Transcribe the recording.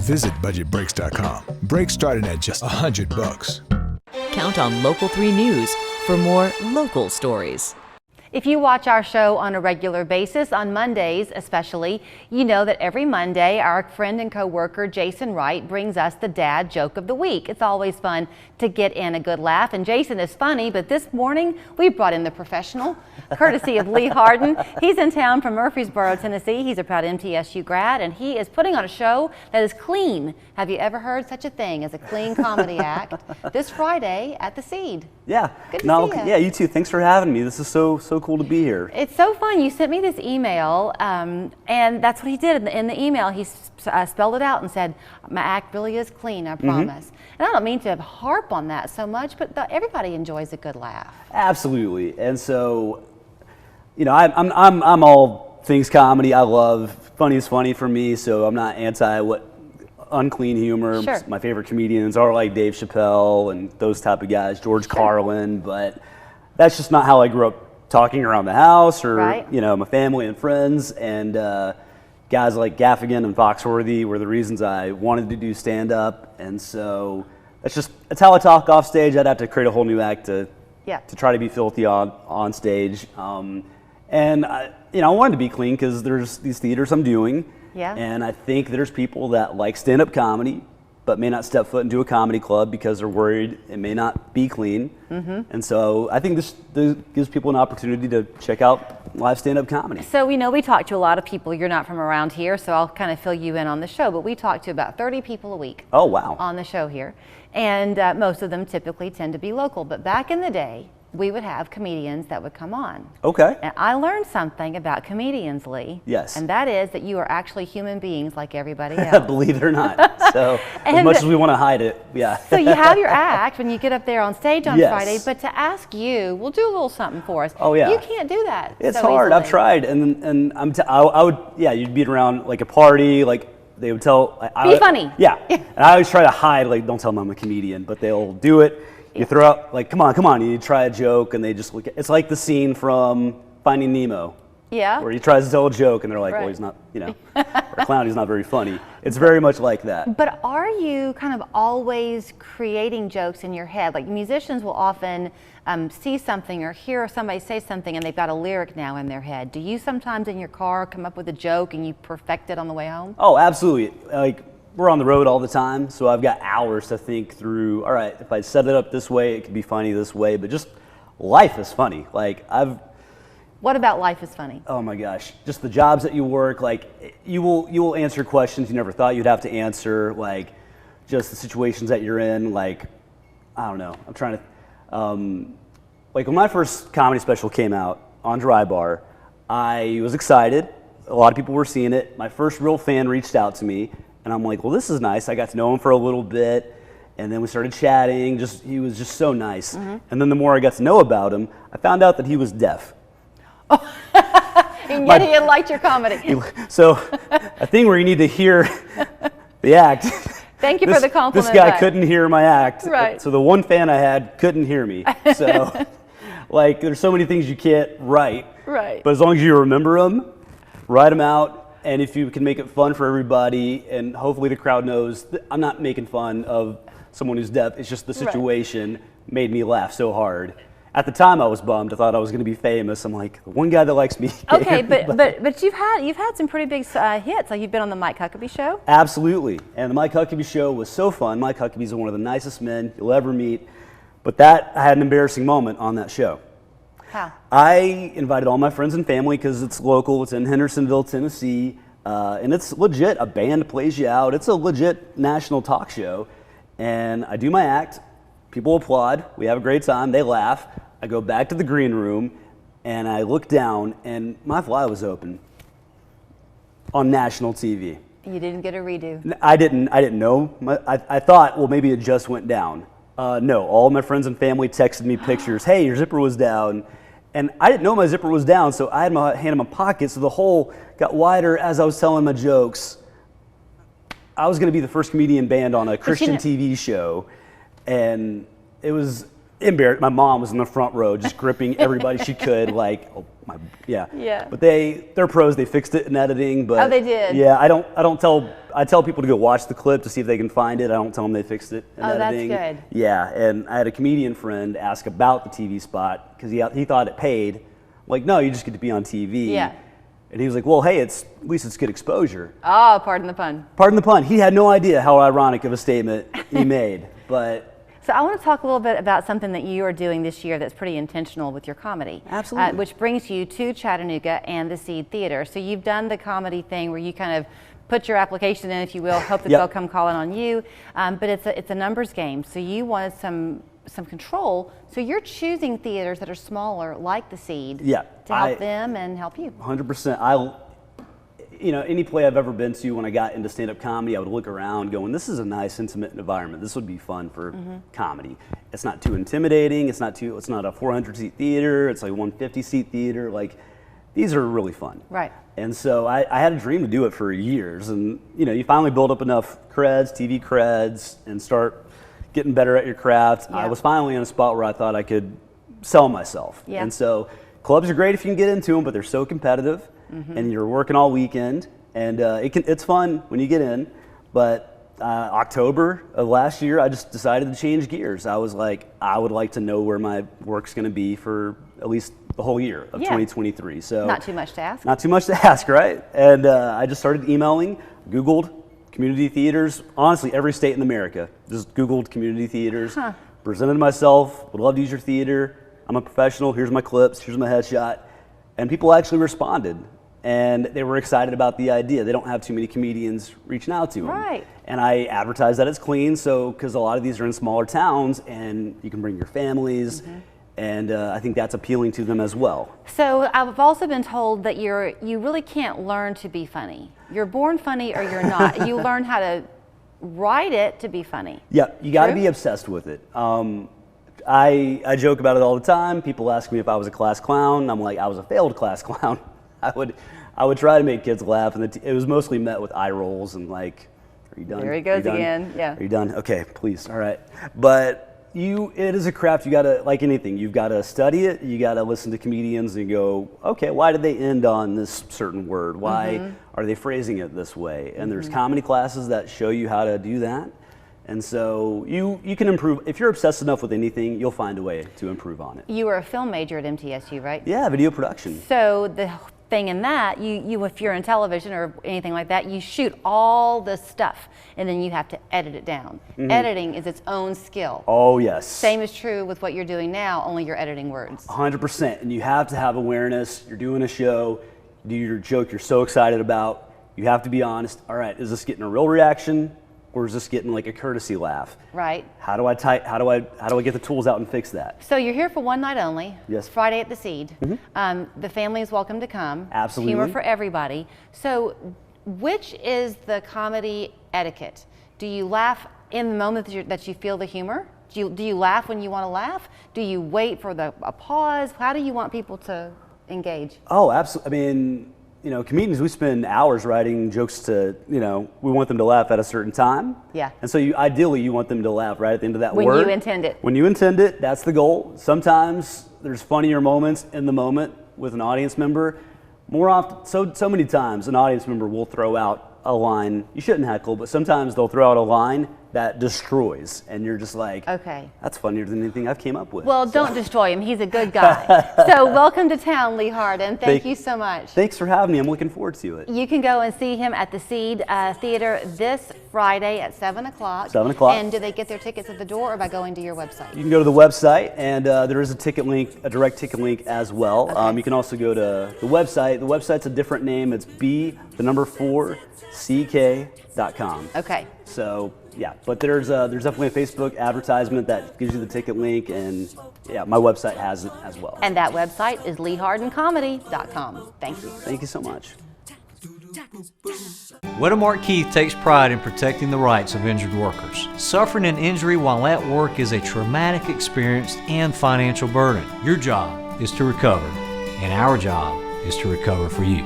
Visit budgetbreaks.com. Breaks starting at just $100. Count on Local 3 News for more local stories. If you watch our show on a regular basis, on Mondays especially, you know that every Monday our friend and co-worker Jason Wright brings us the dad joke of the week. It's always fun to get in a good laugh, and Jason is funny, but this morning we brought in the professional, courtesy of Lee Hardin. He's in town from Murfreesboro, Tennessee. He's a proud MTSU grad, and he is putting on a show that is clean. Have you ever heard such a thing as a clean comedy act? This Friday at the Seed. Yeah. Good to see you. Yeah, you too. Thanks for having me. This is so cool to be here. It's so fun. You sent me this email, and that's what he did in the email. He spelled it out and said, "My act really is clean, I promise." And I don't mean to harp on that so much, but everybody enjoys a good laugh. Absolutely. And so, you know, I'm all things comedy. I love funny is funny for me. So I'm not anti unclean humor. Sure. My favorite comedians are like Dave Chappelle and those type of guys, George Carlin, but that's just not how I grew up talking around the house or, you know, my family and friends. And guys like Gaffigan and Foxworthy were the reasons I wanted to do stand-up. And so that's how I talk off stage. I'd have to create a whole new act to try to be filthy on stage. And I wanted to be clean because there's these theaters I'm doing. Yeah. And I think there's people that like stand-up comedy but may not step foot into a comedy club because they're worried it may not be clean. And so I think this gives people an opportunity to check out live stand-up comedy. So we talk to a lot of people. You're not from around here, so I'll kind of fill you in on the show, but we talk to about 30 people a week. Oh, wow. On the show here. And most of them typically tend to be local. But back in the day, we would have comedians that would come on. Okay. And I learned something about comedians, Lee. Yes. And that is that you are actually human beings like everybody else. Believe it or not. So as much as we want to hide it, yeah. So you have your act when you get up there on stage on Yes. Friday, but to ask you, we'll do a little something for us. Oh, yeah. You can't do that. It's so hard. easily. I've tried, and I would, you'd be around like a party, like they would tell. Be funny. Yeah. And I always try to hide, like, don't tell them I'm a comedian, but they'll do it. You throw out, like, come on, you try a joke, and they just look at, it's like the scene from Finding Nemo. Yeah. Where he tries to tell a joke, and they're like, well, he's not, or clown, he's not very funny. It's very much like that. But are you kind of always creating jokes in your head? Like musicians will often see something or hear somebody say something, and they've got a lyric now in their head. Do you sometimes in your car come up with a joke and you perfect it on the way home? Oh, absolutely. Like, we're on the road all the time, so I've got hours to think through, all right, if I set it up this way, it could be funny this way, but just life is funny. Like, What about life is funny? Oh my gosh, just the jobs that you work, like, you will answer questions you never thought you'd have to answer, like, just the situations that you're in, like, I don't know, I'm trying to, like, when my first comedy special came out on Dry Bar, I was excited. A lot of people were seeing it. My first real fan reached out to me, and I'm like, well, this is nice. I got to know him for a little bit, and then we started chatting. He was just so nice. And then the more I got to know about him, I found out that he was deaf. Oh. And yet he had liked your comedy. So a thing where you need to hear the act. Thank you for the compliment. This guy couldn't hear my act. Right. So the one fan I had couldn't hear me. So, like, there's so many things you can't write. Right. But as long as you remember them, write them out. And if you can make it fun for everybody, and hopefully the crowd knows that I'm not making fun of someone who's deaf, it's just the situation made me laugh so hard. At the time I was bummed. I thought I was going to be famous. I'm like, the one guy that likes me. Okay, but you've had some pretty big hits. Like you've been on the Mike Huckabee Show. Absolutely. And the Mike Huckabee Show was so fun. Mike Huckabee's one of the nicest men you'll ever meet. But I had an embarrassing moment on that show. How? I invited all my friends and family because it's local. It's in Hendersonville, Tennessee, and it's legit. A band plays you out. It's a legit national talk show, and I do my act. People applaud. We have a great time. They laugh. I go back to the green room, and I look down, and my fly was open on national TV. You didn't get a redo. I didn't know. I thought, well, maybe it just went down. No, all my friends and family texted me pictures. Hey, your zipper was down. And I didn't know my zipper was down, so I had my hand in my pocket, so the hole got wider as I was telling my jokes. I was going to be the first comedian band on a Christian TV show, and it was embarrassed. My mom was in the front row, just gripping everybody she could. Like, Yeah. But they're pros. They fixed it in editing. But Oh, they did? Yeah, I tell people to go watch the clip to see if they can find it. I don't tell them they fixed it in editing. That's good. Yeah, and I had a comedian friend ask about the TV spot because he thought it paid. I'm like, no, you just get to be on TV. Yeah. And he was like, well, hey, at least it's good exposure. Oh, pardon the pun. Pardon the pun. He had no idea how ironic of a statement he made, but. So I want to talk a little bit about something that you are doing this year that's pretty intentional with your comedy. Absolutely. Which brings you to Chattanooga and the Seed Theater. So you've done the comedy thing where you kind of put your application in, if you will, hope that Yep. they'll come calling on you. But it's a numbers game. So you wanted some control. So you're choosing theaters that are smaller, like the Seed, Yeah, to help them and help you. 100%. Any play I've ever been to, when I got into stand-up comedy, I would look around going, this is a nice, intimate environment. This would be fun for comedy. It's not too intimidating. It's not a 400-seat theater. It's like a 150-seat theater. Like, these are really fun. Right. And so I had a dream to do it for years. And, you finally build up enough creds, TV creds, and start getting better at your craft. Yeah. I was finally in a spot where I thought I could sell myself. Yeah. And so clubs are great if you can get into them, but they're so competitive. And you're working all weekend, and it's fun when you get in. But October of last year, I just decided to change gears. I was like, I would like to know where my work's going to be for at least the whole year of 2023. So Not too much to ask. Not too much to ask, right? And I just started emailing, Googled community theaters, honestly, every state in America. Just Googled community theaters, presented myself, would love to use your theater. I'm a professional, here's my clips, here's my headshot. And people actually responded. And they were excited about the idea. They don't have too many comedians reaching out to them. Right. And I advertise that it's clean, because a lot of these are in smaller towns, and you can bring your families, and I think that's appealing to them as well. So I've also been told that you really can't learn to be funny. You're born funny or you're not. You learn how to write it to be funny. Yeah, you got to True? be obsessed with it. I joke about it all the time. People ask me if I was a class clown. I'm like, I was a failed class clown. I would try to make kids laugh, and it was mostly met with eye rolls and like, are you done? There he Are goes you done? again, yeah. Are you done? Okay, please, all right. But it is a craft. You gotta, like anything, you've gotta study it, you gotta listen to comedians and go, okay, why did they end on this certain word? Why are they phrasing it this way? And there's comedy classes that show you how to do that. And so you can improve. If you're obsessed enough with anything, you'll find a way to improve on it. You were a film major at MTSU, right? Yeah, video production. So the thing in that, you if you're in television or anything like that, you shoot all the stuff and then you have to edit it down. Editing is its own skill. Oh, yes. Same is true with what you're doing now, only you're editing words. 100%. And you have to have awareness. You're doing a show, you do your joke you're so excited about. You have to be honest. All right, is this getting a real reaction, or is this getting like a courtesy laugh? Right. How do I get the tools out and fix that? So you're here for one night only. Yes. It's Friday at the Seed. The family is welcome to come. Absolutely. Humor for everybody. So which is the comedy etiquette? Do you laugh in the moment that you feel the humor? Do you laugh when you want to laugh? Do you wait for a pause? How do you want people to engage? Oh, absolutely. I mean, comedians, we spend hours writing jokes to, we want them to laugh at a certain time. Yeah. And so ideally you want them to laugh right at the end of that When word. you intend it. When you intend it, that's the goal. Sometimes there's funnier moments in the moment with an audience member. More often, so many times an audience member will throw out a line. You shouldn't heckle, but sometimes they'll throw out a line that destroys, and you're just like, Okay. That's funnier than anything I've came up with. Well, don't destroy him. He's a good guy. So welcome to town, Lee Hardin. Thank you so much. Thanks for having me. I'm looking forward to it. You can go and see him at the Seed Theater this Friday at 7 o'clock. 7 o'clock. And do they get their tickets at the door or by going to your website? You can go to the website, and there is a ticket link, a direct ticket link as well. Okay. You can also go to the website. The website's a different name. It's b4ck.com. Okay. So yeah, but there's definitely a Facebook advertisement that gives you the ticket link, and yeah, my website has it as well. And that website is leehardincomedy.com. Thank you. Thank you so much. Wedemark Keith takes pride in protecting the rights of injured workers. Suffering an injury while at work is a traumatic experience and financial burden. Your job is to recover, and our job is to recover for you.